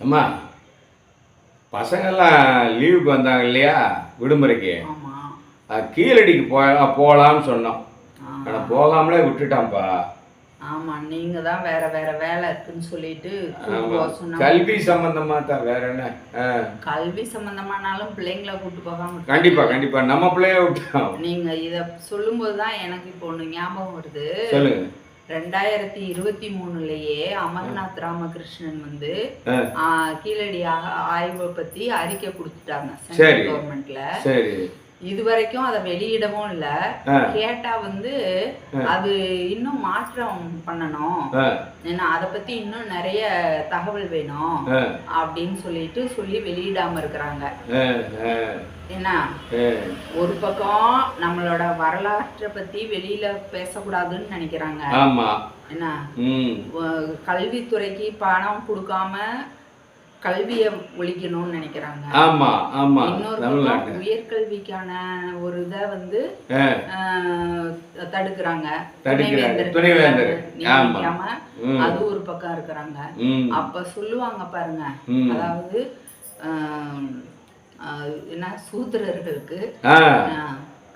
அம்மா, பசங்கள்லாம் லீவுக்கு வந்தாங்க இல்லையா, விடுமுறைக்கு. ஆமா. கீழடிக்கு போகலான்னு சொன்னோம். ஆ. ஆனால் போகாமலே விட்டுட்டான்ப்பா. ஆமா, நீங்க தான் வேற வேற வேலை இருக்குன்னு சொல்லிட்டு ஆமா, சொன்னாங்க. கல்வி சம்பந்தமா தான், வேற என்ன. கல்வி சம்பந்தமானாலும் பிள்ளைங்களை கூட்டு போகாம கண்டிப்பா கண்டிப்பா நம்ம பிள்ளைய விட்டோம். நீங்க இத சொல்லும்போது தான் எனக்கு இப்போ ஒண்ணு ஞாபகம் வருது. சொல்லுங்க. 2023லயே அமர்நாத் ராமகிருஷ்ணன் வந்து கீழடி ஆய்வை பத்தி அறிக்கை கொடுத்துட்டாங்க சென்ட்ரல் கவர்மெண்ட்ல. சரி. இது வரைக்கும் அதை வெளியிடவும் இல்ல. கேட்டா வந்து அது இன்னும் மாற்றம் பண்ணணும், ஏன்னா அதை பத்தி இன்னும் நிறைய தகவல் வேணும் அப்படின்னு சொல்லி வெளியிடாம இருக்கிறாங்க. ஏன்னா ஒரு பக்கம் நம்மளோட வரலாற்றை பத்தி வெளியில பேசக்கூடாதுன்னு நினைக்கிறாங்க. என்ன, கல்வித்துறைக்கு பணம் கொடுக்காம கல்வியை ஒழிக்கணும்னு நினைக்கிறாங்க. இன்னொரு பக்கம் உயர்கல்விக்கான ஒரு இதை வந்து தடுக்கிறாங்க. நியமிக்காம அது ஒரு பக்கம் இருக்கிறாங்க. அப்ப சொல்லுவாங்க பாருங்க, அதாவது என்ன, சூத்திரர்களுக்கு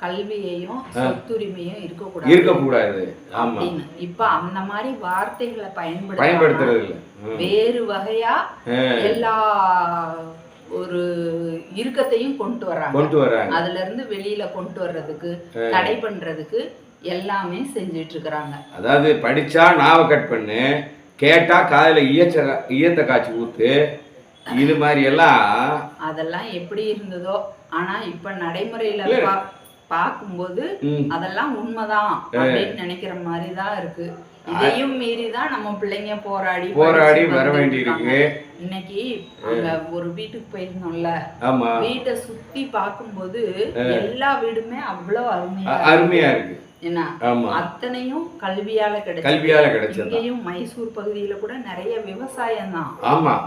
கல்வியையும் சொத்துரிமையும் இருக்கக்கூடாது அப்படின்னு. இப்ப அந்த மாதிரி வார்த்தைகளை பயன்படுத்துறது வேறு வகையா எல்லா ஒரு இறுக்கத்தையும் கொண்டு வர்றாங்க. அதுல இருந்து வெளியில கொண்டு வர்றதுக்கு, தடை பண்றதுக்கு எல்லாமே செஞ்சிட்டு இருக்கிறாங்க. அதாவது படிச்சா நாவை கட் பண்ணு, கேட்டா காதுல ஈயத்த காய்ச்சி ஊத்து, இது மாதிரி எல்லாம் அதெல்லாம் எப்படி இருந்ததோ. ஆனா இப்ப நடைமுறையில பார்க்கும்போது அதெல்லாம் உண்மைதான் அப்படின்னு நினைக்கிற மாதிரி தான் இருக்கு. இதையும் மீறி தான் நம்ம பிள்ளைங்க போராடி வர வேண்டி இருக்கு. இன்னைக்கு அங்க ஒரு வீட்டுக்கு போயிருந்தோம்ல, வீட்டை சுத்தி பார்க்கும்போது எல்லா வீடுமே அவ்வளவு அருமையா இருக்கு. என்ன, அத்தனையும் கல்வியால கிடைச்சது. இங்கேயும் மைசூர் பகுதியில கூட நிறைய விவசாயம் தான்.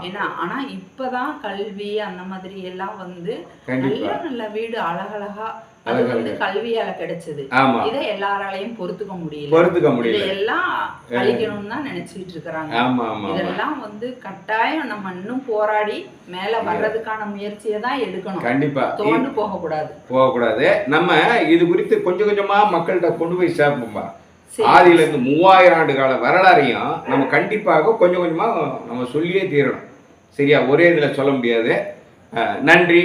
ஏன்னா ஆனா இப்பதான் கல்வி அந்த மாதிரி எல்லாம் வந்து நல்ல நல்ல வீடு அழகழகா அது வந்து கல்வியால கிடைச்சது. இதை எல்லாராலையும் பொறுத்துக்க முடியல. இதெல்லாம் அழிக்கணும்னு தான் நினைச்சிட்டு இருக்கிறாங்க. இதெல்லாம் வந்து கட்டாயம் நம்ம இன்னும் போராடி மேல வர்றதுக்கான முயற்சியை தான் எடுக்கணும். கண்டிப்பா தோண்டு போகக்கூடாது. நம்ம இது குறித்து கொஞ்சம் கொஞ்சமா மக்கள்கிட்ட கொண்டு போய் சேர்ப்போம்பா. ஆதியில இருந்து 3000 ஆண்டு கால வரலாறையும் நம்ம கண்டிப்பாக கொஞ்சம் கொஞ்சமா நம்ம சொல்லியே தீரணும். சரியா, ஒரே இதுல சொல்ல முடியாது. நன்றி.